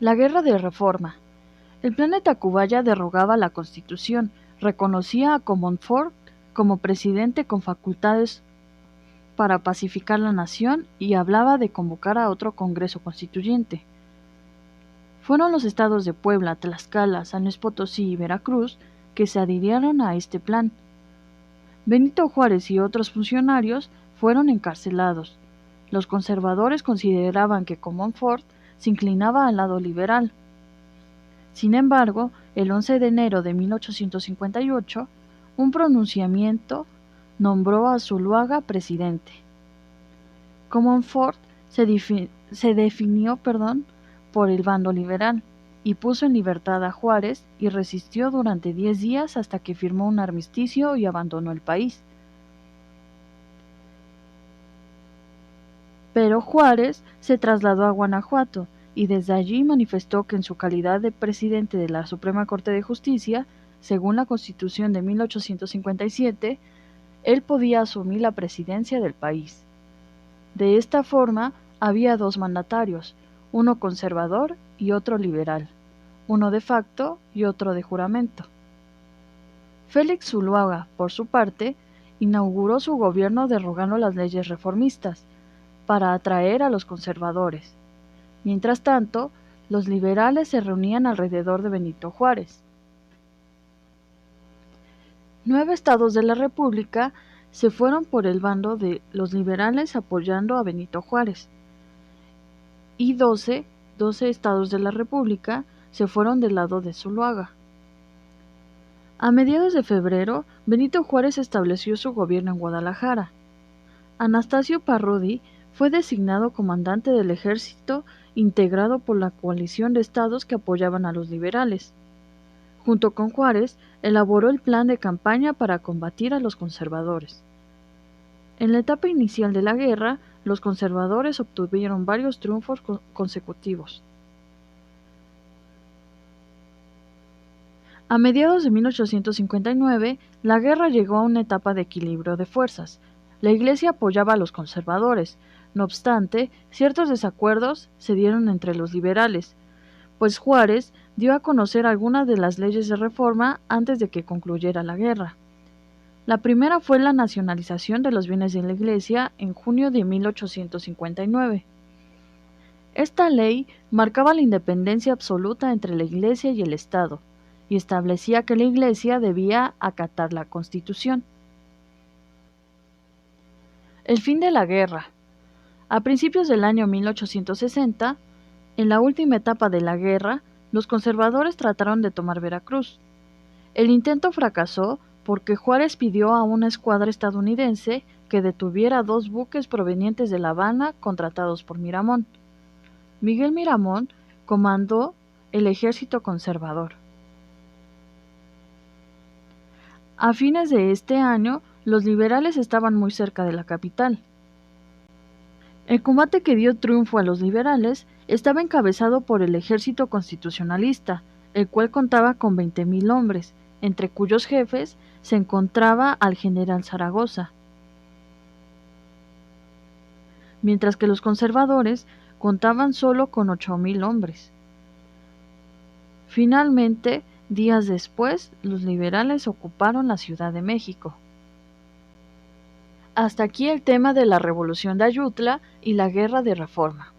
La Guerra de Reforma. El plan de Tacubaya derogaba la Constitución, reconocía a Comonfort como presidente con facultades para pacificar la nación y hablaba de convocar a otro Congreso Constituyente. Fueron los estados de Puebla, Tlaxcala, San Luis Potosí y Veracruz que se adhirieron a este plan. Benito Juárez y otros funcionarios fueron encarcelados. Los conservadores consideraban que Comonfort se inclinaba al lado liberal. Sin embargo, el 11 de enero de 1858, un pronunciamiento nombró a Zuloaga presidente. Comonfort se definió por el bando liberal y puso en libertad a Juárez y resistió durante 10 días hasta que firmó un armisticio y abandonó el país. Pero Juárez se trasladó a Guanajuato y desde allí manifestó que en su calidad de presidente de la Suprema Corte de Justicia, según la Constitución de 1857, él podía asumir la presidencia del país. De esta forma, había dos mandatarios, uno conservador y otro liberal, uno de facto y otro de juramento. Félix Zuloaga, por su parte, inauguró su gobierno derogando las leyes reformistas, para atraer a los conservadores. Mientras tanto, los liberales se reunían alrededor de Benito Juárez. 9 estados de la República se fueron por el bando de los liberales apoyando a Benito Juárez, y 12 estados de la República se fueron del lado de Zuloaga. A mediados de febrero, Benito Juárez estableció su gobierno en Guadalajara. Anastasio Parrudi fue designado comandante del ejército integrado por la coalición de estados que apoyaban a los liberales. Junto con Juárez, elaboró el plan de campaña para combatir a los conservadores. En la etapa inicial de la guerra, los conservadores obtuvieron varios triunfos consecutivos. A mediados de 1859, la guerra llegó a una etapa de equilibrio de fuerzas. La Iglesia apoyaba a los conservadores. No obstante, ciertos desacuerdos se dieron entre los liberales, pues Juárez dio a conocer algunas de las leyes de reforma antes de que concluyera la guerra. La primera fue la nacionalización de los bienes de la Iglesia en junio de 1859. Esta ley marcaba la independencia absoluta entre la Iglesia y el Estado, y establecía que la Iglesia debía acatar la Constitución. El fin de la guerra. A principios del año 1860, en la última etapa de la guerra, los conservadores trataron de tomar Veracruz. El intento fracasó porque Juárez pidió a una escuadra estadounidense que detuviera 2 buques provenientes de La Habana contratados por Miramón. Miguel Miramón comandó el ejército conservador. A fines de este año, los liberales estaban muy cerca de la capital. El combate que dio triunfo a los liberales estaba encabezado por el ejército constitucionalista, el cual contaba con 20,000 hombres, entre cuyos jefes se encontraba al general Zaragoza, mientras que los conservadores contaban solo con 8,000 hombres. Finalmente, días después, los liberales ocuparon la Ciudad de México. Hasta aquí el tema de la Revolución de Ayutla y la Guerra de Reforma.